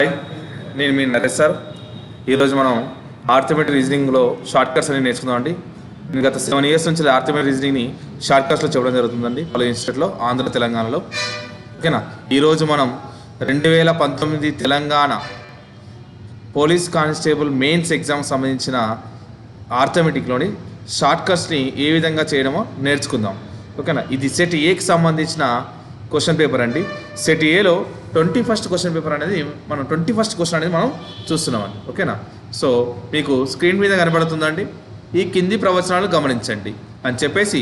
Hi, నేను మీ Naresh sir. ఈరోజు మనం ఆర్థమెటిక్ రీజనింగ్లో షార్ట్ కట్స్ అని నేర్చుకుందామండి. నేను గత 7 years నుంచి ఆర్థమెటిక్ రీజనింగ్ని షార్ట్ కట్స్లో చెప్పడం జరుగుతుందండి పలు ఇన్స్టిట్యూట్లో ఆంధ్ర తెలంగాణలో. ఓకేనా, ఈరోజు మనం 2019 Telangana police constable mains exam సంబంధించిన ఆర్థమెటిక్లోని షార్ట్ కట్స్ని ఏ విధంగా చేయడమో నేర్చుకుందాం. ఓకేనా, ఇది సెట్ ఏకి సంబంధించిన క్వశ్చన్ పేపర్ అండి. సెట్ ఏలో 21st క్వశ్చన్ పేపర్ అనేది మనం 21st క్వశ్చన్ అనేది మనం చూస్తున్నామండి. ఓకేనా, సో మీకు స్క్రీన్ మీద కనబడుతుందండి. ఈ కింది ప్రవచనాలు గమనించండి అని చెప్పేసి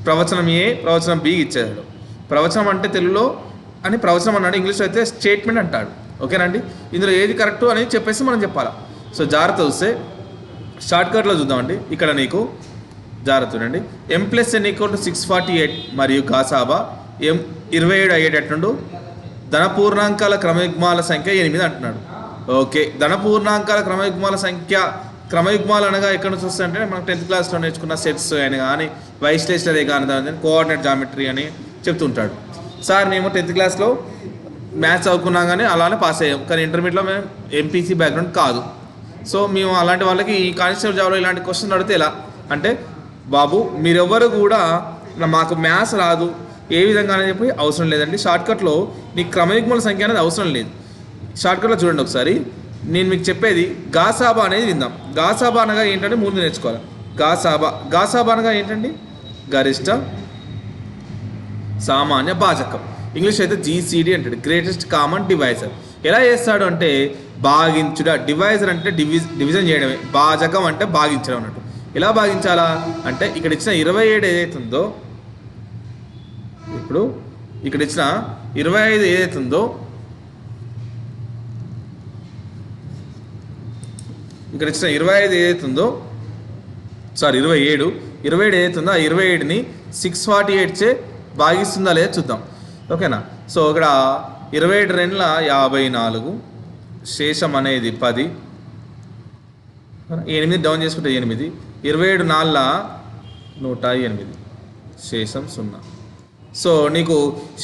ప్రవచనం ఏ, ప్రవచనం బి ఇచ్చాడు. ప్రవచనం అంటే తెలుగులో అని ప్రవచనం అన్నాడు, ఇంగ్లీష్లో అయితే స్టేట్మెంట్ అంటాడు. ఓకేనండి, ఇందులో ఏది కరెక్టు అనేది చెప్పేసి మనం చెప్పాలా. సో జాగ్రత్త చూస్తే షార్ట్కట్లో చూద్దామండి. ఇక్కడ నీకు జాగ్రత్త చూడండి. M+N = 648 మరియు గాసాబా 27 అయ్యేటట్టుండు. ధనపూర్ణాంకాల క్రమయుగ్మాల సంఖ్య 8 అంటున్నాడు. ఓకే, ధనపూర్ణాంకాల క్రమయుగ్మాలు అనగా ఎక్కడ నుంచి వస్తాయంటే మనం 10th క్లాస్లో నేర్చుకున్న సెట్స్ అని కానీ వైశ్లేషరే కానీ కోఆర్డినేట్ జామెట్రీ అని చెప్తుంటాడు. సార్ మేము 10th క్లాస్లో మ్యాథ్స్ చదువుకున్నాం కానీ అలానే పాస్ అయ్యాం, కానీ ఇంటర్మీడియట్లో మేము ఎంపీసీ బ్యాక్గ్రౌండ్ కాదు. సో మేము అలాంటి వాళ్ళకి ఈ కానిస్టేబుల్ జాబ్లో ఇలాంటి క్వశ్చన్ అడిగితే ఎలా అంటే, బాబు మీరెవ్వరు కూడా మాకు మ్యాథ్స్ రాదు ఏ విధంగా అని చెప్పి అవసరం లేదండి. షార్ట్కట్లో నీకు క్రమయుగ్మల సంఖ్య అనేది అవసరం లేదు. షార్ట్కట్లో చూడండి ఒకసారి, నేను మీకు చెప్పేది గాసాబా అనేది విందాం. గాసాబా అనగా ఏంటంటే ముందు నేర్చుకోవాలి. గాసాబా అనగా ఏంటండి, గరిష్ట సామాన్య భాజకం. ఇంగ్లీష్ అయితే GCD అంటాడు, గ్రేటెస్ట్ కామన్ డివైజర్. ఎలా చేస్తాడు అంటే భాగించుట. డివైజర్ అంటే డివిజన్ చేయడమే, భాజకం అంటే భాగించడం అన్నట్టు. ఎలా భాగించాలా అంటే ఇక్కడ ఇచ్చిన 27 ఏదైతుందో, ఇప్పుడు ఇక్కడ ఇచ్చిన 25 ఏదైతుందో, ఇక్కడ ఇచ్చిన 25 ఏదైతుందో, సారీ 27 ఏదైతుందో ఆ 27ని 648 చే భాగిస్తుందా లేదా చూద్దాం. ఓకేనా, సో ఇక్కడ 27 2 54, శేషం అనేది 10, 8 డౌన్ చేసుకుంటే 8, 27 4 108, శేషం 0. సో నీకు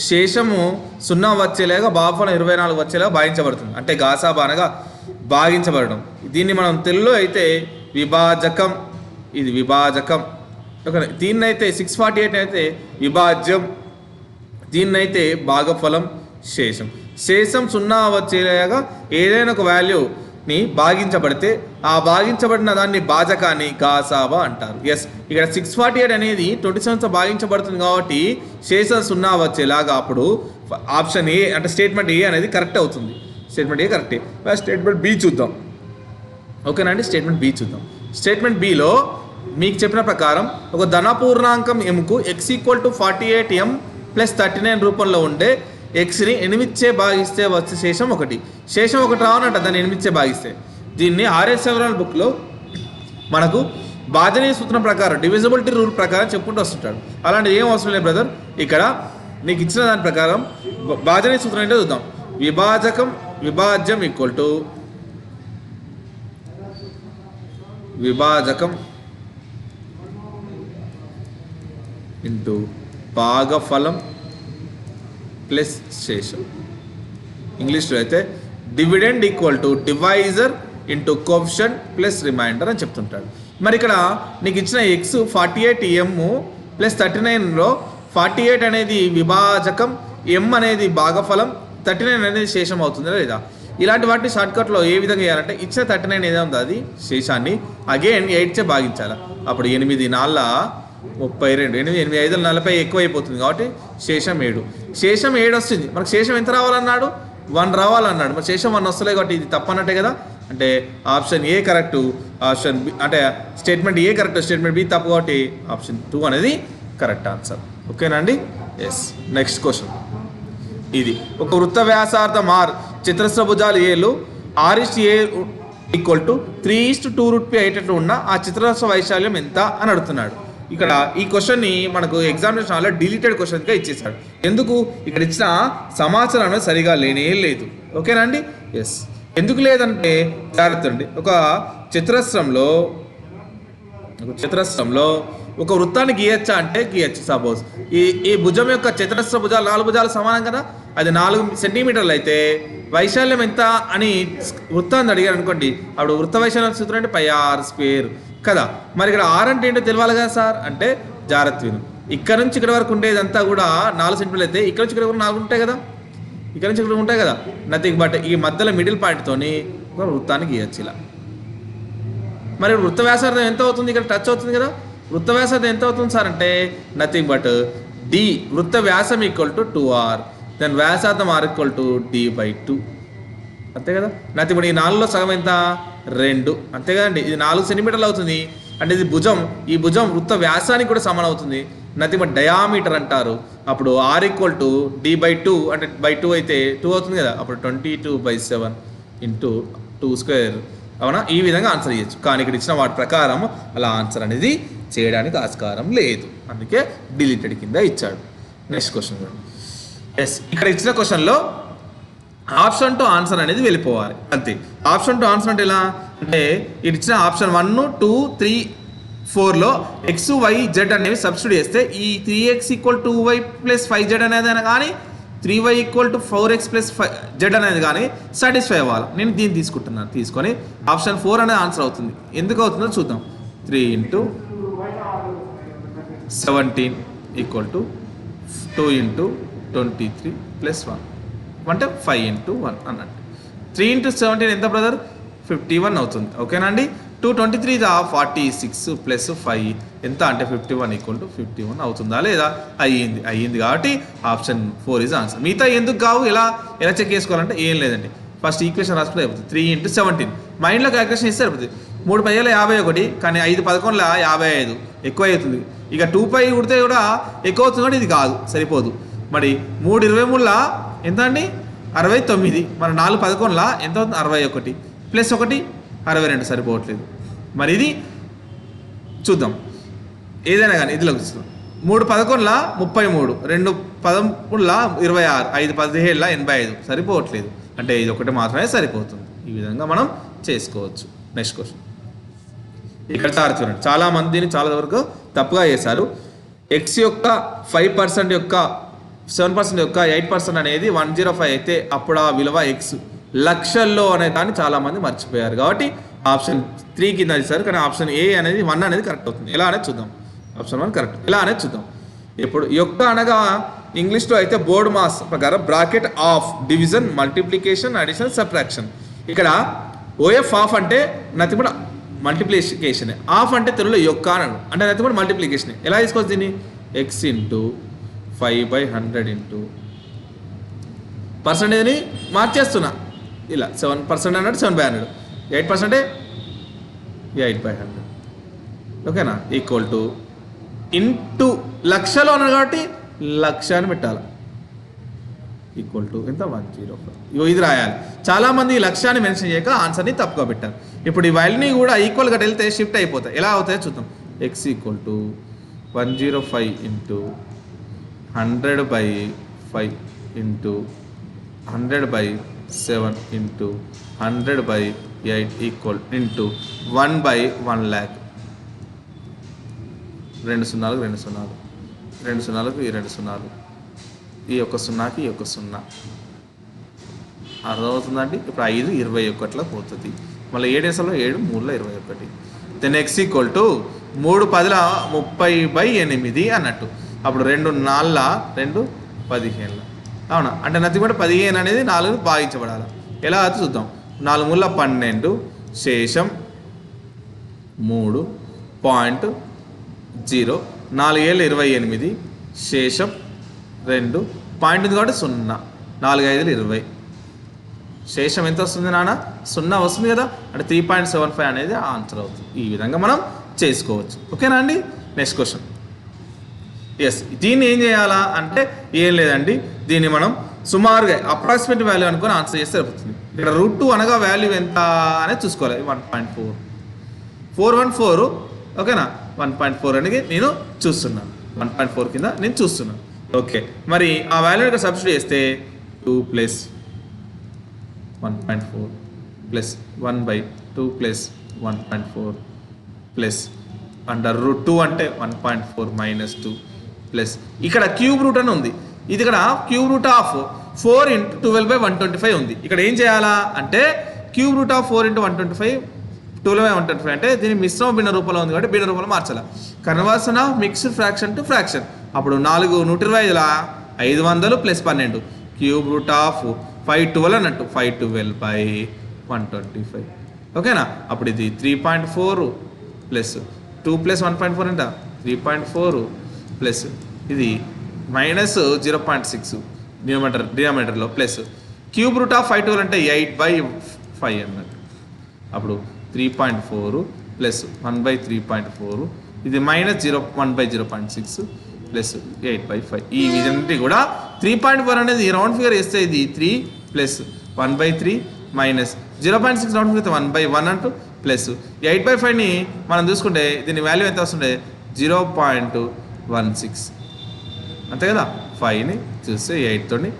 శేషము 0 వచ్చేలాగా భాగఫలం 24 వచ్చేలాగా భాగించబడుతుంది. అంటే గాసాబా అనగా భాగించబడడం. దీన్ని మనం తెలుగులో అయితే విభాజకం, ఇది విభాజకం. ఓకే, దీన్నైతే 648 అయితే విభాజ్యం, దీన్నైతే భాగఫలం శేషం. శేషం 0 వచ్చేలాగా ఏదైనా ఒక వాల్యూని భాగించబడితే ఆ భాగించబడిన దాన్ని భాజకాన్ని గాసాబా అంటారు. ఎస్, ఇక్కడ 648 అనేది 27తో భాగించబడుతుంది కాబట్టి శేషం 0 వచ్చేలాగా అప్పుడు ఆప్షన్ ఏ అంటే స్టేట్మెంట్ ఏ అనేది కరెక్ట్ అవుతుంది. స్టేట్మెంట్ ఏ కరెక్టే. స్టేట్మెంట్ బి చూద్దాం. ఓకేనా అండి, స్టేట్మెంట్ బి చూద్దాం. స్టేట్మెంట్ బిలో మీకు చెప్పిన ప్రకారం ఒక ధనపూర్ణాంకం ఎంకు x = 48m + 39 రూపంలో ఉండే ఎక్స్ని 8 చే భాగిస్తే వచ్చే శేషం 1. శేషం 1 రావనంట దాన్ని 8 చే భాగిస్తే. దీన్ని RS సెవరల్ బుక్లో మనకు భాజనీయ సూత్రం ప్రకారం, డివిజిబిలిటీ రూల్ ప్రకారం చెప్పుకుంటూ వస్తుంటాడు. అలాంటి ఏం అవసరం లేదు బ్రదర్. ఇక్కడ నీకు ఇచ్చిన దాని ప్రకారం భాజనీయ సూత్రం ఏంటో చూద్దాం. విభాజ్యం విభాజకం ఇంటూ భాగఫలం ప్లస్ శేషం. ఇంగ్లీష్లో అయితే dividend = divisor into coefficient plus remainder అని చెప్తుంటాడు. మరి ఇక్కడ నీకు ఇచ్చిన x 48m + 39లో 48 అనేది విభాజకం, m అనేది భాగఫలం, 39 అనేది శేషం అవుతుందా లేదా. ఇలాంటి వాటిని షార్ట్కట్లో ఏ విధంగా చేయాలంటే ఇచ్చిన 39 ఏదో ఉందో అది శేషాన్ని అగైన్ 8 చే భాగించాలి. అప్పుడు 8 4 32, 8 5 40 ఎక్కువ అయిపోతుంది కాబట్టి శేషం 7. శేషం 7 వస్తుంది. మనకు శేషం ఎంత రావాలన్నాడు, 1 రావాలన్నాడు. మరి శేషం 1 వస్తలే కాబట్టి ఇది తప్పన్నట్టే కదా. అంటే option A correct, option B అంటే statement A correct, statement B తప్పు కాబట్టి ఆప్షన్ 2 అనేది కరెక్ట్ ఆన్సర్. ఓకేనా అండి. Yes, next question. ఇది ఒక వృత్త వ్యాసార్థం r, చతురస్ర భుజాలు ఏలు r/a = 3:2 అయ్యేటట్లు ఉన్న ఆ చతురస్ర వైశాల్యం ఎంత అని అడుగుతున్నాడు. ఇక్కడ ఈ క్వశ్చన్ని మనకు ఎగ్జామినేషన్లో డిలీటెడ్ క్వశ్చన్గా ఇచ్చేసాడు. ఎందుకు, ఇక్కడ ఇచ్చిన సమాచారం సరిగా లేనే లేదు. ఓకేనా అండి. ఎస్, ఎందుకు లేదంటే జాగ్రత్త అండి. ఒక చతురస్రంలో ఒక వృత్తాన్ని గీయచ్చా అంటే గీయచ్చు. సపోజ్ ఈ భుజం యొక్క చతురస్ర భుజాలు 4 భుజాలు సమానం కదా, అది 4 సెంటీమీటర్లు అయితే వైశాల్యం ఎంత అని వృత్తాన్ని అడిగారు అనుకోండి, అప్పుడు వృత్త వైశాల్యం సూత్రం అంటే πr² కదా. మరి ఇక్కడ ఆర్ అంటే ఏంటో తెలియాలి కదా సార్ అంటే జాగ్రత్త. ఇక్కడ నుంచి ఇక్కడ వరకు ఉండేదంతా కూడా 4 సెంటీమీటర్లు అయితే ఇక్కడ నుంచి ఇక్కడ వరకు 4 ఉంటాయి కదా, ఇక్కడ నుంచి ఇక్కడ ఉంటాయి కదా, నథింగ్ బట్ ఈ మధ్యలో మిడిల్ పాయింట్తోని ఒక వృత్తాన్ని గీయచ్చు ఇలా. మరి వృత్త వ్యాసార్థం ఎంత అవుతుంది, ఇక్కడ టచ్ అవుతుంది కదా, వృత్త వ్యాసార్థం ఎంత అవుతుంది సార్ అంటే నథింగ్ బట్ డి వృత్త వ్యాసం ఈక్వల్ టు 2r, దెన్ వ్యాసార్థం r ఈక్వల్ టు d/2 అంతే కదా. నథింగ్ బట్ ఈ 4లో సగం ఎంత 2 అంతే కదండి. ఇది 4 సెంటీమీటర్లు అవుతుంది అంటే ఇది భుజం, ఈ భుజం వృత్త వ్యాసానికి కూడా సమానం అవుతుంది, నథింగ్ బట్ డయామీటర్ అంటారు. అప్పుడు r ఈక్వల్ టు d/2 అంటే బై 2 అయితే 2 అవుతుంది కదా, అప్పుడు 22/7 ఇంటూ 2² అవునా. ఈ విధంగా ఆన్సర్ చేయొచ్చు, కానీ ఇక్కడ ఇచ్చిన వాటి ప్రకారం అలా ఆన్సర్ అనేది చేయడానికి ఆస్కారం లేదు, అందుకే డిలీటెడ్ కింద ఇచ్చాడు. నెక్స్ట్ క్వశ్చన్ చూడండి. ఎస్, ఇక్కడ ఇచ్చిన క్వశ్చన్లో ఆప్షన్ టు ఆన్సర్ అనేది వెళ్ళిపోవాలి అంతే. ఆప్షన్ టు ఆన్సర్ అంటే ఎలా అంటే ఇది ఇచ్చిన ఆప్షన్ 1, 2, 3, 4లో x, y, z అనేవి సబ్స్టిట్యూట్ చేస్తే ఈ 3x = 2y + 5z అనేది కానీ 3y = 4x + 5z అనేది కానీ సాటిస్ఫై అవ్వాలి. నేను దీన్ని తీసుకుంటున్నాను, తీసుకొని ఆప్షన్ 4 అనేది ఆన్సర్ అవుతుంది. ఎందుకు అవుతుందో చూద్దాం. 3 × 17 = 2 × 23 + 1 అంటే 5 × 1 అన్నట్టు. 3 × 17 ఎంత బ్రదర్ 51 అవుతుంది, ఓకేనా అండి. 223 46 + 5 ఎంత అంటే 51 = 51 అవుతుందా లేదా, అయ్యింది కాబట్టి ఆప్షన్ 4 ఈజ్ ఆన్సర్. మిగతా ఎందుకు కావు ఎలా చెక్ చేసుకోవాలంటే ఏం లేదండి, ఫస్ట్ ఈక్వేషన్ రాసుకుంటే అయిపోతుంది. 3 × 17 మైండ్లో క్యాల్కులేషన్ ఇస్తే అయిపోతుంది. 3 × 51 కానీ 5 × 11 55 ఎక్కువ అవుతుంది. ఇక 2π కుడితే కూడా ఎక్కువ అవుతుంది కానీ ఇది కాదు, సరిపోదు. మరి 3 × 23 ఎంత అండి 69, మరి 4 × 11 ఎంత అవుతుంది 61 + 1 62 సరిపోవట్లేదు. మరి ఇది చూద్దాం ఏదైనా కానీ ఇదిలో చూద్దాం. 3 × 11 33, 2 × 13 26, 5 × 17 85 సరిపోవట్లేదు, అంటే ఇది ఒకటి మాత్రమే సరిపోతుంది. ఈ విధంగా మనం చేసుకోవచ్చు. నెక్స్ట్ క్వశ్చన్ ఇక్కడ చూడండి, చాలా మంది దీన్ని చాలా వరకు తప్పుగా చేశారు. x యొక్క 5% యొక్క 7% యొక్క 8% అనేది 105 అయితే అప్పుడు ఆ విలువ x లక్షల్లో అనే దాన్ని చాలామంది మర్చిపోయారు. కాబట్టి ఆప్షన్ 3 కింద ఇస్తారు, కానీ ఆప్షన్ ఏ అనేది 1 అనేది కరెక్ట్ అవుతుంది. ఎలా అనేది చూద్దాం. ఆప్షన్ 1 కరెక్ట్, ఎలా అనేది చూద్దాం. ఇప్పుడు యొక్క అనగా ఇంగ్లీష్లో అయితే బోర్డ్ మాస్ ప్రకారం bracket of division, multiplication, addition, subtraction. ఇక్కడ ఓఎఫ్ ఆఫ్ అంటే నథింగ్ బట్ మల్టిప్లికేషన్, ఆఫ్ అంటే తెలుగులో యొక్క అన్నాడు అంటే నథింగ్ బట్ మల్టిప్లికేషన్. ఎలా తీసుకోవచ్చు దీన్ని x × 5/100 పర్సెంటేజ్ని మార్చేస్తున్నా ఇలా 7% అన్నట్టు 7/100, 8% 8/100 ఓకేనా. ఈక్వల్ టు ఇంటూ లక్షలో అన్నాడు కాబట్టి లక్షాన్ని పెట్టాలి. ఈక్వల్ టు ఎంత 105 ఇది రాయాలి. చాలామంది ఈ లక్ష్యాన్ని మెన్షన్ చేయక ఆన్సర్ని తప్పుగా పెట్టారు. ఇప్పుడు ఈ వాల్యూని కూడా ఈక్వల్గా వెళ్తే షిఫ్ట్ అయిపోతాయి. ఎలా అవుతాయో చూద్దాం. x = 105 × 100/5 × 100/7 × 100/8 equal into 1/1,00,000. 2 సున్నాలకు 2 సున్నాలు, 2 సున్నాలకు ఈ 2 సున్నాలు, ఈ యొక్క సున్నాకి ఈ యొక్క 0 అర్థమవుతుందండి. ఇప్పుడు 5 21లో పోతుంది. మళ్ళీ 7 అసలు 7 3లో 21. దెన్ x = 3 10 30/8 అన్నట్టు. అప్పుడు 2 4 2 15 అవునా, అంటే నథింగ్ బట్ 15 అనేది 4 భాగించబడాలి. ఎలా అయితే చూద్దాం. 4 × 3 = 12, శేషం 3.0, 4 × 7 = 28, శేషం 2 పాయింట్ ఉంది కాబట్టి 0, 4 × 5 = 20, శేషం ఎంత వస్తుంది నాన్న 0 వస్తుంది కదా, అంటే 3.75 అనేది ఆన్సర్ అవుతుంది. ఈ విధంగా మనం చేసుకోవచ్చు, ఓకేనా అండి. Next question. ఎస్, దీన్ని ఏం చేయాలా అంటే ఏం లేదండి, దీన్ని మనం సుమారుగా అప్రాక్సిమేట్ వాల్యూ అనుకొని ఆన్సర్ చేస్తే సరిపోతుంది. ఇక్కడ √2 అనగా వాల్యూ ఎంత అనేది చూసుకోవాలి. 1.4 414 ఓకేనా. 1.4 అనేది నేను చూస్తున్నాను, 1.4 కింద నేను చూస్తున్నాను. ఓకే, మరి ఆ వాల్యూ ఇక్కడ సబ్స్టిట్యూట్ చేస్తే 2 + 1.4 + 1/2 + 1.4 + √2 అంటే 1.4 మైనస్ 2 ప్లస్ ఇక్కడ క్యూబ్ రూట్ అని ఉంది. ఇది ఇక్కడ క్యూబ్ రూట్ ఆఫ్ 4 × 12/125 ఉంది. ఇక్కడ ఏం చేయాలా అంటే క్యూబ్ రూట్ ఆఫ్ 4 × 125 12/125 అంటే దీని మిశ్రమ భిన్న రూపంలో ఉంది కాబట్టి భిన్న రూపంలో మార్చాలి. Conversion of mixed fraction to fraction. అప్పుడు 4 125ల 500 ప్లస్ 12 క్యూబ్ రూట్ ఆఫ్ 512 అన్నట్టు 512/125. ఓకేనా. అప్పుడు ఇది 3.4 ప్లస్ 2 ప్లస్ 1.4 ఎంత 3.4 ప్లస్ ఇది మైనస్ 0.6 డినామినేటర్లో ప్లస్ క్యూబ్ రూట్ ఆఫ్ 512 అంటే 8/5 అన్నట్టు. అప్పుడు 3.4 ప్లస్ 1/3.4 ఇది మైనస్ 1/0.6 ప్లస్ 8/5. ఈ విధంగా కూడా 3.4 అనేది రౌండ్ ఫిగర్ వేస్తే ఇది 3 ప్లస్ 1/3 మైనస్ 0.6 రౌండ్ ఫిగర్ 1/1 అంటూ ప్లస్ 8/5ని మనం చూసుకుంటే దీని వాల్యూ ఎంత వస్తుండే 0.16 అంతే కదా. 5ని చూస్తే 8తోని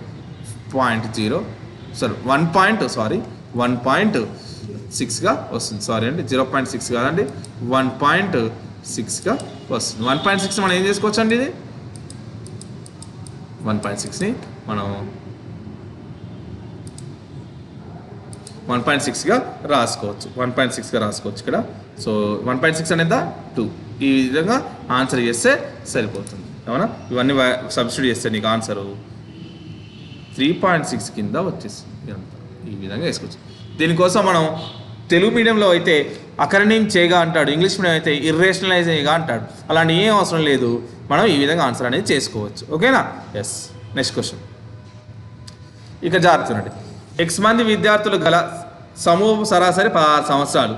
1.6గా వస్తుంది. సారీ అండి 0.6 కాదండి 1.6గా వస్తుంది. 1.6 మనం ఏం చేసుకోవచ్చు అండి ఇది 1.6ని మనం 1.6గా రాసుకోవచ్చు. 1.6గా రాసుకోవచ్చు ఇక్కడ. సో 1.6 అనేది 2. ఈ విధంగా ఆన్సర్ చేస్తే సరిపోతుంది. అవునా. ఇవన్నీ సబ్స్టిట్యూట్ చేస్తే నీకు ఆన్సరు 3.6 కింద వచ్చేస్తుంది. ఈ విధంగా వేసుకోవచ్చు. దీనికోసం మనం తెలుగు మీడియంలో అయితే అకర్నింగ్ చేయగా అంటాడు, ఇంగ్లీష్ మీడియం అయితే ఇర్రేషనలైజ్ చేయగా అంటాడు. అలాంటి ఏం అవసరం లేదు, మనం ఈ విధంగా ఆన్సర్ అనేది చేసుకోవచ్చు. ఓకేనా. ఎస్. నెక్స్ట్ క్వశ్చన్ ఇక జాగ్రత్త. X మంది విద్యార్థులు గల సమూహం సరాసరి 16 సంవత్సరాలు.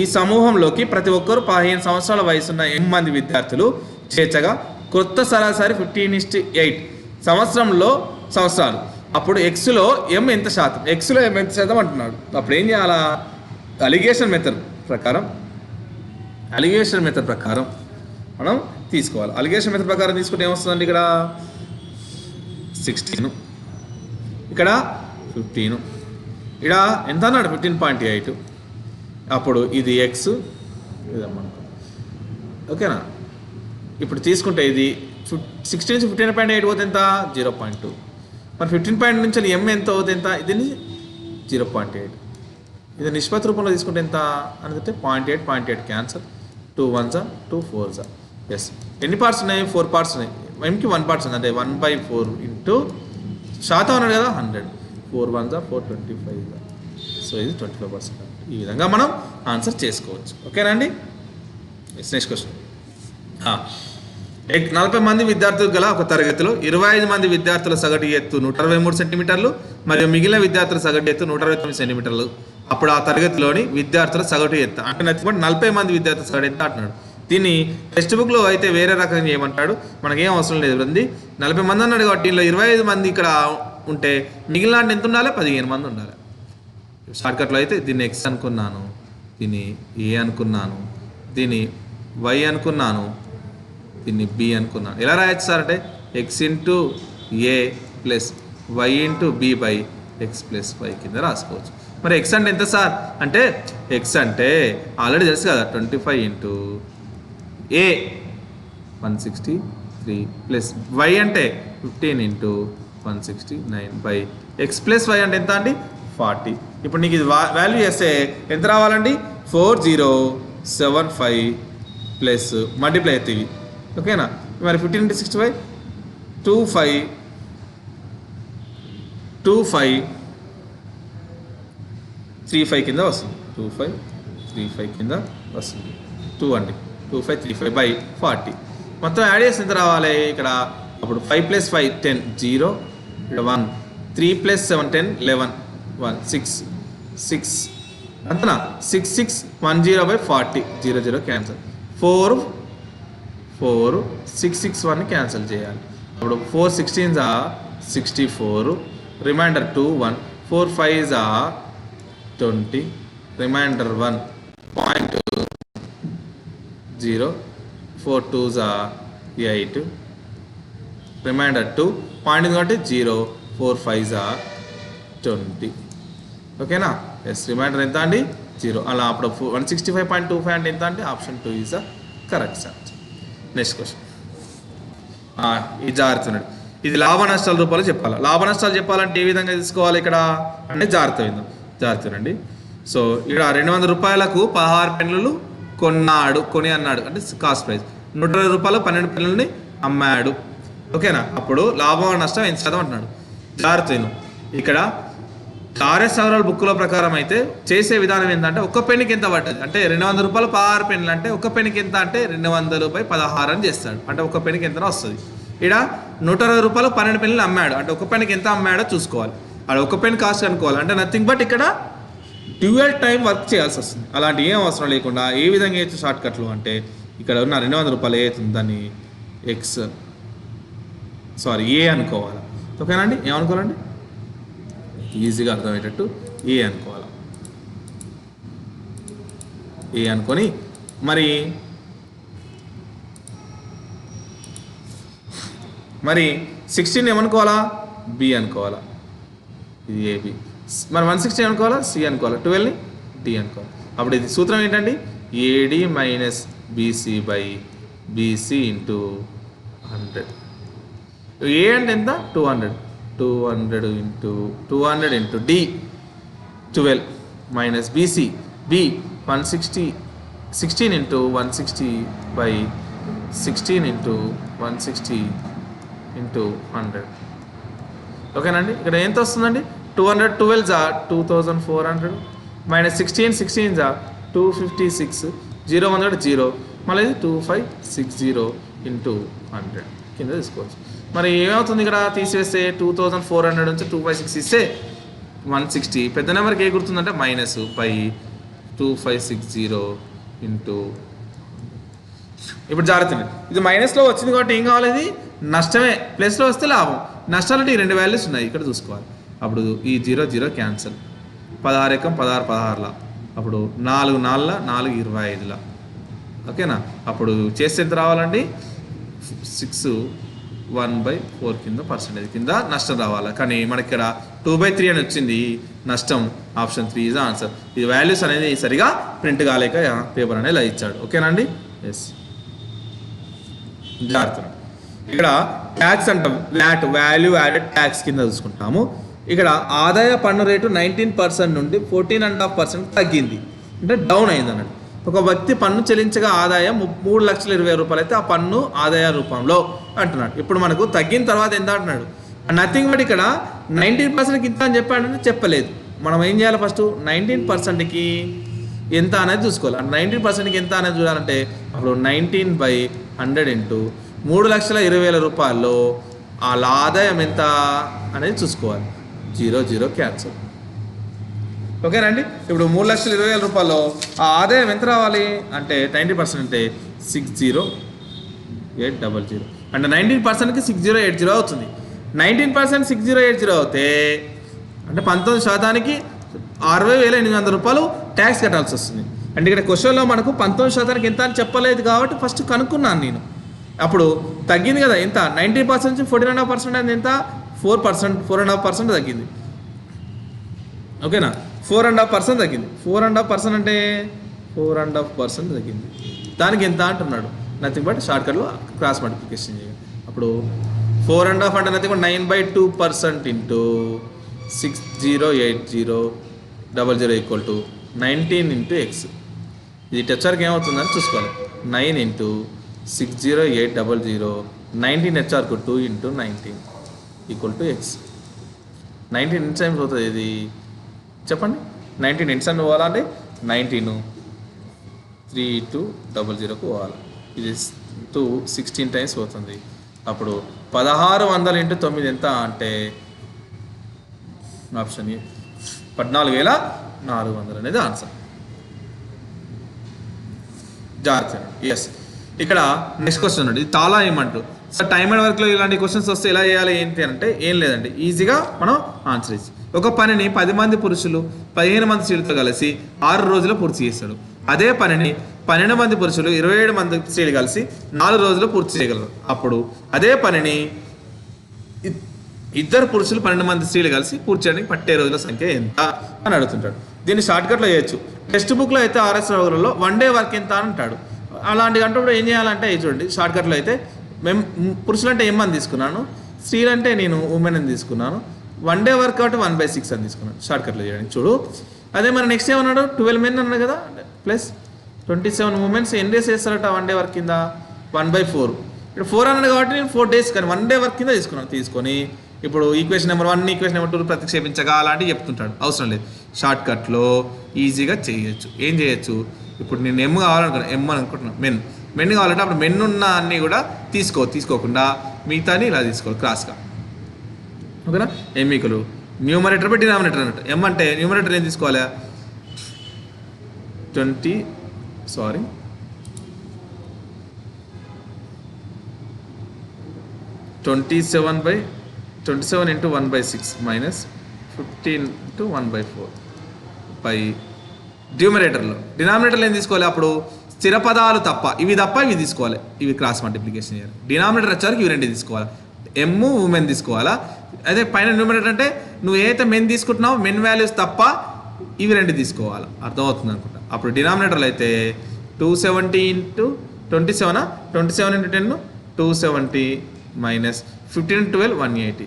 ఈ సమూహంలోకి ప్రతి ఒక్కరూ 15 సంవత్సరాల వయసున్న M మంది విద్యార్థులు చేర్చగా కొత్త సరాసరి 15:8 సంవత్సరాలు. అప్పుడు Xలో M ఎంత శాతం, Xలో M ఎంత శాతం అంటున్నాడు. అప్పుడు ఏం చేయాలా, అలిగేషన్ మెథడ్ ప్రకారం మనం తీసుకోవాలి. అలిగేషన్ మెథడ్ ప్రకారం తీసుకుంటే ఏమొస్తుందండి, ఇక్కడ 16, ఇక్కడ 15, ఇక్కడ ఎంత అన్నాడు 15.8. అప్పుడు ఇది ఎక్స్ ఇదమ్మా. ఓకేనా. ఇప్పుడు తీసుకుంటే ఇది 16 నుంచి 15.8 పోతే ఎంత 0.2. మరి 15 నుంచి ఎం ఎంత అవుతుంది, ఎంత ఇది 0.8. ఇది నిష్పత్తి రూపంలో తీసుకుంటే ఎంత అంటే 0.8 క్యాన్సర్. 2 1s 2 4s. ఎస్. ఎన్ని పార్ట్స్ ఉన్నాయి, 4 పార్ట్స్ ఉన్నాయి. ఎంకి 1 పార్ట్స్ ఉంది అంటే 1/4 ఇంటూ శాతం అన్నాడు కదా 100. 4 1s 425. సో ఇది 25%. ఈ విధంగా మనం ఆన్సర్ చేసుకోవచ్చు. ఓకేనా అండి. Next question. 40 మంది విద్యార్థులు గల ఒక తరగతిలో 25 మంది విద్యార్థుల సగటు ఎత్తు 163 సెంటీమీటర్లు మరియు మిగిలిన విద్యార్థుల సగటు ఎత్తు 169 సెంటీమీటర్లు. అప్పుడు ఆ తరగతిలోని విద్యార్థుల సగటు ఎత్తు అంటే 40 మంది విద్యార్థుల సగటు ఎత్తు అంటున్నాడు. దీన్ని టెక్స్ట్ బుక్లో అయితే వేరే రకంగా చేయమంటాడు, మనకేం అవసరం లేదు. 40 మంది అన్నాడు కాబట్టి దీనిలో 25 మంది ఇక్కడ ఉంటే మిగిలిన ఎంత ఉండాలి, 15 మంది ఉండాలి. షార్ట్కట్లో అయితే దీన్ని ఎక్స్ అనుకున్నాను, దీన్ని ఏ అనుకున్నాను, దీన్ని వై అనుకున్నాను, దీన్ని బి అనుకున్నాను. ఎలా రాయొచ్చు సార్ అంటే x into a plus y into b by x plus y కింద రాసుకోవచ్చు. మరి ఎక్స్ అంటే ఎంత సార్ అంటే ఎక్స్ అంటే ఆల్రెడీ తెలుసు కదా 25 ఇంటూ ఏ 163 ప్లస్ వై అంటే 15 into 169 by x plus y అంటే ఎంత అండి 40. ఇప్పుడు నీకు ఇది వాల్యూ చేస్తే ఎంత రావాలండి 4075 ప్లస్ మల్టిప్లై అవుతాయి. ఓకేనా. మరి 15 into 65 2535 కింద వస్తుంది. 2535 కింద వస్తుంది. 2 అండి 2535 బై 40 మొత్తం యాడ్ చేసి ఎంత రావాలి ఇక్కడ. అప్పుడు 5 + 5 10 0 ఇక్కడ 1 3 + 7 10 11 1 6 అంతనా 6610/40 00 క్యాన్సల్. 4 6 6 1 క్యాన్సల్ చేయాలి. అప్పుడు 4 16s 64 reminder 2 1 4 5s 20 reminder 1 0 4 2s 8 reminder 2 point కాబట్టి 0 4 5s 20. ఓకేనా. ఎస్. రిమైండర్ ఎంత అండి 0. అలా అప్పుడు 165.25 అంటే ఎంత అంటే option 2 is correct sir. Next question, ఇది జాగ్రత్త. ఇది లాభ నష్టాల రూపాయలు చెప్పాలి. లాభ నష్టాలు చెప్పాలంటే ఏ విధంగా తీసుకోవాలి ఇక్కడ అంటే జాగ్రత్త. సో ఇక్కడ 200 రూపాయలకు 16 పెన్నులు కొని అన్నాడు అంటే కాస్ట్ ప్రైస్. 120 రూపాయలు 12 పెన్నులని అమ్మాడు. ఓకేనా? అప్పుడు లాభం నష్టం ఎంత శాతం అంటున్నాడు. జాగ్రత్త. ఇక్కడ ఆర్ఎస్ అగర్వాల్ బుక్లో ప్రకారం అయితే చేసే విధానం ఏంటంటే ఒక్క పెన్నుకి ఎంత పడుతుంది అంటే 200 రూపాయలు 16 పెన్నులు అంటే ఒక్క పెన్నుకి ఎంత అంటే 200/16 అని చేస్తాడు. అంటే ఒక్క పెన్నుకి ఎంత వస్తుంది. ఇక్కడ 120 రూపాయలు 12 పెన్నులు అమ్మాడు అంటే ఒక్క పెన్నుకి ఎంత అమ్మాడో చూసుకోవాలి. అక్కడ ఒక్క పెన్ కాస్ట్ అనుకోవాలి. అంటే నథింగ్ బట్ ఇక్కడ డ్యూయల్ టైం వర్క్ చేయాల్సి వస్తుంది. అలాంటి ఏం అవసరం లేకుండా ఏ విధంగా అయితే షార్ట్ కట్లు అంటే ఇక్కడ ఉన్న 200 రూపాయలు ఏతుంది దాన్ని ఏ అనుకోవాలి. ఓకేనా అండి? ఏమనుకోవాలండి? ఈజీగా అర్థమయ్యేటట్టు ఏ అనుకోవాలి. ఏ అనుకొని మరి 16 ఏమనుకోవాలా? బి అనుకోవాలా. ఇది ఏబి. మరి 160 అనుకోవాలా? సి అనుకోవాలా. 12ని డి అనుకోవాలి. అప్పుడు ఇది సూత్రం ఏంటండి? AD minus BC by BC into 100. A అంటే ఎంత? 200 into D 12 minus BC B 16 into 160 by 16 into 160 into 100. ఓకేనండి? ఇక్కడ ఎంత వస్తుందండి? 212 జా 2400 మైనస్ 16 జా 256 0 100 0 మళ్ళీ 2560 ఇంటూ 100 కింద తీసుకోవచ్చు. మరి ఏమవుతుంది ఇక్కడ తీసివేస్తే 2400 నుంచి 256 ఇస్తే 160. పెద్ద నెంబర్కి ఏ గుర్తుందంటే మైనస్ బై 2560 ఇంటూ. ఇప్పుడు జాగ్రత్త. ఇది మైనస్లో వచ్చింది కాబట్టి ఏం కావాలి? ఇది నష్టమే. ప్లస్లో వస్తే లాభం. నష్టాలంటే ఈ 2 వాల్యూస్ ఉన్నాయి ఇక్కడ చూసుకోవాలి. అప్పుడు ఈ 0 క్యాన్సల్. 16 ఎకం 16 16లా. అప్పుడు 4 4 4 25లా. ఓకేనా? అప్పుడు చేస్తే ఎంత రావాలండి? 6 1/4 కింద పర్సెంటేజ్ కింద నష్టం రావాలి. కానీ మనకి ఇక్కడ 2/3 అని వచ్చింది నష్టం. Option 3 is answer. ఇది వాల్యూస్ అనేది సరిగా ప్రింట్ కాలేక పేపర్ అనేది ఇలా ఇచ్చాడు. ఓకేనండి? ఎస్. జాగ్రత్త. ఇక్కడ ట్యాక్స్ అంటాం. వ్యాట్ వాల్యూ యాడెడ్ ట్యాక్స్ కింద చూసుకుంటాము. ఇక్కడ ఆదాయ పన్ను రేటు 19% నుండి 14.5% తగ్గింది అంటే డౌన్ అయింది అన్నట్టు. ఒక వ్యక్తి పన్ను చెల్లించగా ఆదాయం 3,20,000 రూపాయలు అయితే ఆ పన్ను ఆదాయ రూపంలో అంటున్నాడు. ఇప్పుడు మనకు తగ్గిన తర్వాత ఎంత అంటున్నాడు? నథింగ్ బట్ ఇక్కడ 19%కి ఇంత అని చెప్పాడంటే చెప్పలేదు. మనం ఏం చేయాలి? ఫస్ట్ 19%కి ఎంత అనేది చూసుకోవాలి. 19%కి ఎంత అనేది చూడాలంటే అప్పుడు 19/100 ఇంటూ 3,20,000 రూపాయల్లో వాళ్ళ ఆదాయం ఎంత అనేది చూసుకోవాలి. 0 క్యాన్సల్. ఓకేనండి? ఇప్పుడు 3,20,000 రూపాయల్లో ఆ ఆదాయం ఎంత రావాలి అంటే 90% అంటే 60,800. అంటే 19%కి 6080 అవుతుంది. 19% 6080 అవుతే అంటే 19%కి 60,800 రూపాయలు ట్యాక్స్ కట్టాల్సి వస్తుంది. అంటే ఇక్కడ క్వశ్చన్లో మనకు 19% ఎంత అని చెప్పలేదు కాబట్టి ఫస్ట్ కనుక్కున్నాను నేను. అప్పుడు తగ్గింది కదా ఎంత? 90% నుంచి 14.5% అనేది ఎంత? 4.5% తగ్గింది. ఓకేనా? 4.5% తగ్గింది. 4.5% అంటే 4.5% తగ్గింది. దానికి ఎంత అంటున్నాడు? నథింగ్ బట్ షార్ట్కట్లో క్రాస్ మల్టిప్లికేషన్ చేయాలి. అప్పుడు 4.5 అంటే nothing but 9/2% into 608000 equal to 19 into X. ఇది టెచ్ఆర్కి ఏమవుతుందని చూసుకోవాలి. 9 into 608000 19 హెచ్ఆర్కు 2 into 19 equal to X. 19 ఎన్ని టైమ్స్ అవుతుంది ఇది చెప్పండి? 19 ఎన్ని టైమ్స్ పోవాలంటే 19 3200కు పోవాలి. ఇది 16 టైమ్స్ పోతుంది. అప్పుడు 1600 ఇంటూ 9 ఎంత అంటే ఆప్షన్ ఏ 14,400 అనేది ఆన్సర్. జాగ్రత్త. ఎస్. ఇక్కడ నెక్స్ట్ క్వశ్చన్ అండి. ఇది చాలా ఏమంటూ సార్ టైమ్ అండ్ వర్క్లో ఇలాంటి క్వశ్చన్స్ వస్తే ఎలా చేయాలి ఏంటి అంటే ఏం లేదండి, ఈజీగా మనం ఆన్సర్ ఇచ్చి ఒక పనిని 10 మంది పురుషులు 15 మంది స్త్రీలతో కలిసి 6 రోజుల్లో పూర్తి చేస్తాడు. అదే పనిని 12 మంది పురుషులు 27 మంది స్త్రీలు కలిసి 4 రోజుల్లో పూర్తి చేయగలరు. అప్పుడు అదే పనిని ఇద్దరు పురుషులు 12 మంది స్త్రీలు కలిసి పూర్తి చేయడానికి పట్టే రోజుల సంఖ్య ఎంత అని అడుగుతుంటాడు. దీన్ని షార్ట్కట్లో చేయొచ్చు. టెక్స్ట్ బుక్లో అయితే RS రావులలో 1 డే వర్క్ ఎంత అని అంటాడు. అలాంటి కంటే ఏం చేయాలంటే చూడండి షార్ట్కట్లో అయితే పురుషులు అంటే ఎం అని తీసుకున్నాను, స్త్రీలు అంటే నేను ఉమెన్ అని తీసుకున్నాను, 1 డే వర్క్ కాబట్టి 1/6 అని తీసుకున్నాను షార్ట్కట్లో చేయడానికి. చూడు అదే మరి నెక్స్ట్ ఏమన్నాడు 12 men అన్నాడు కదా, ప్లస్ 27 ఉమెన్స్ ఎన్ని డేస్ చేస్తారట 1 డే వర్క్ కింద 1/4. ఇప్పుడు 4 అన్నాడు కాబట్టి నేను 4 days కానీ 1 డే వర్క్ కింద తీసుకొని ఇప్పుడు ఈక్వేషన్ నెంబర్ 1 ఈక్వేషన్ నెంబర్ 2 ప్రతిక్షేపించగా అలాంటివి చెప్తుంటాడు, అవసరం లేదు. షార్ట్కట్లో ఈజీగా చేయొచ్చు. ఏం చేయొచ్చు, ఇప్పుడు నేను ఎమ్ కావాలనుకున్నాను, ఎమ్ అని అనుకుంటున్నాను, మెన్ కావాలంటే అప్పుడు మెన్ ఉన్న అన్నీ కూడా తీసుకోకుండా మిగతాని ఇలా తీసుకోవాలి క్రాస్గా. ఓకేనా, ఎమ్మికలు న్యూమరేటర్ బై డినామినేటర్ అన్నట్టు. ఎమ్ అంటే న్యూమరేటర్ ఏం తీసుకోవాలి 27 into 1/6 minus 15 into 1/4 బై న్యూమరేటర్లో. డినామినేటర్లో ఏం తీసుకోవాలి అప్పుడు స్థిర పదాలు తప్ప ఇవి తీసుకోవాలి, ఇవి క్రాస్ మల్టిప్లికేషన్ చేయాలి. డినామినేటర్ వచ్చేసరికి ఇవి రెండు తీసుకోవాలి, ఎమ్ ఉమెన్ తీసుకోవాలా. అదే పైన న్యూమరేటర్ అంటే నువ్వు ఏదైతే మెన్ తీసుకుంటున్నావు మెన్ వాల్యూస్ తప్ప ఇవి రెండు తీసుకోవాలి, అర్థమవుతుంది అనుకుంటా. అప్పుడు డినామినేటర్లో అయితే 270 into 27 27 into 10 270 minus 15 into 12 180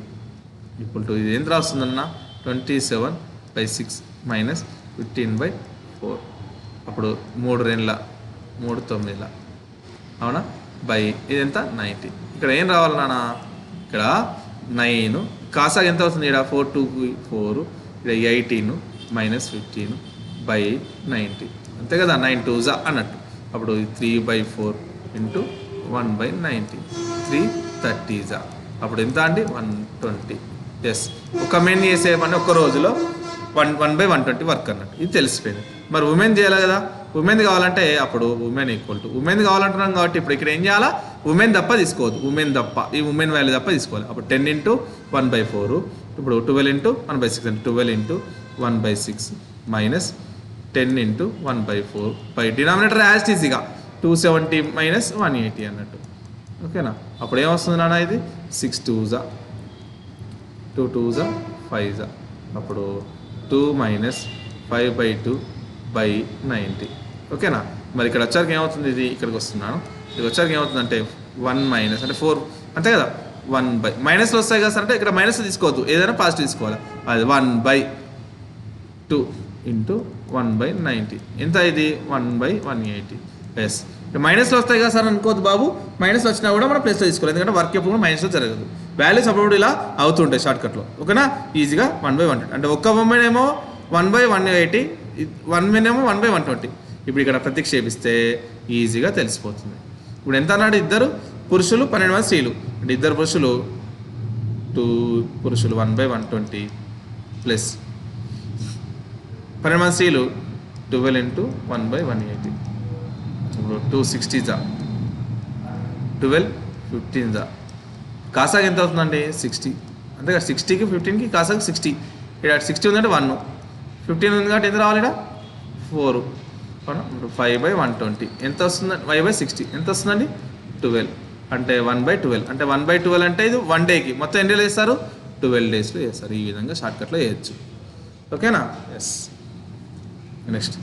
ఇప్పుడు ఇది ఎంత రాస్తుందన్న 27/6 minus 15/4. అప్పుడు 3 2 3 9 అవునా బై ఇది ఎంత 90. ఇక్కడ ఏం రావాలి నాన్న, ఇక్కడ 9 కాసాగా ఎంత అవుతుంది, ఇక్కడ 4 2 4 ఇక్కడ 18 minus 15 by 90 అంతే కదా, 9 2s అన్నట్టు. అప్పుడు 3/4 into 1/90 330s అప్పుడు ఎంత అండి 120. ఎస్, ఒక మెన్ చేసే పని ఒక్క రోజులో 1/120 వర్క్ అన్నట్టు, ఇది తెలిసిపోయింది. మరి ఉమెన్ చేయాలి కదా, ఉమెన్ కావాలంటే అప్పుడు ఉమెన్ ఈక్వల్ టు ఉమెన్ కావాలంటున్నాం కాబట్టి ఇప్పుడు ఇక్కడ ఏం చేయాలా, ఉమెన్ తప్ప తీసుకోవద్దు, ఈ ఉమెన్ వాల్యూ తప్ప తీసుకోవాలి. అప్పుడు 10 into 1/4 ఇప్పుడు 12 into 1/6 అంటే 12 into 1/6 minus 10 into 1/4 by denominator as ఈజీగా 270 minus 180 అన్నట్టు. ఓకేనా, అప్పుడు ఏమొస్తుంది నాన్న ఇది 6 2s 2 2s 5s అప్పుడు 2 minus 5/2/90. ఓకేనా, మరి ఇక్కడ వచ్చాక ఏమవుతుంది, ఇది ఇక్కడికి వస్తున్నాను, ఇక్కడ వచ్చాక ఏమవుతుందంటే 1 minus అంటే 4 అంతే కదా, 1/, మైనస్లో వస్తాయి కదా సార్ అంటే ఇక్కడ మైనస్ తీసుకోవద్దు, ఏదైనా పాజిటివ్ తీసుకోవాలి. అది 1/2 into 1/90 ఎంత ఇది 1/180. ఎస్, మైనస్లో వస్తాయి కదా సార్ అనుకోవద్దు బాబు, మైనస్లో వచ్చినా కూడా మనం ప్లస్లో తీసుకోవాలి, ఎందుకంటే వర్క్ ఎప్పుడు కూడా మైనస్లో జరగదు, వాల్యూస్ అప్పుడు ఇలా అవుతుంటాయి షార్ట్కట్లో. ఓకేనా, ఈజీగా 1/120 అంటే ఒక్క ఉమెన్ ఏమో 1/180, 1 men ఏమో 1/120. ఇప్పుడు ఇక్కడ ప్రతిక్షేపిస్తే ఈజీగా తెలిసిపోతుంది. ఇప్పుడు ఎంత అన్నాడు, ఇద్దరు పురుషులు 12 మంది స్త్రీలు అంటే ఇద్దరు పురుషులు 2 పురుషులు 1/120 ప్లస్ 12 మంది స్త్రీలు 12 into 1/180 ఇప్పుడు 260s 12 15s కాసాగా ఎంత అవుతుందండి 60 అంతే కదా, 60కి 15కి కాసాగా 60, ఇక్కడ 60 ఉందంటే 1 15 ఉంది కాబట్టి ఎంత రావాలి, ఇక్కడ 4 ఇప్పుడు 5/120 ఎంత వస్తుంది 5/60 ఎంత వస్తుందండి 12 అంటే 1/12 అంటే 1/12 అంటే ఇది 1 డేకి మొత్తం ఎన్ని డేలు చేస్తారు 12 daysలో చేస్తారు. ఈ విధంగా షార్ట్కట్లో చేయొచ్చు. ఓకేనా, ఎస్ నెక్స్ట్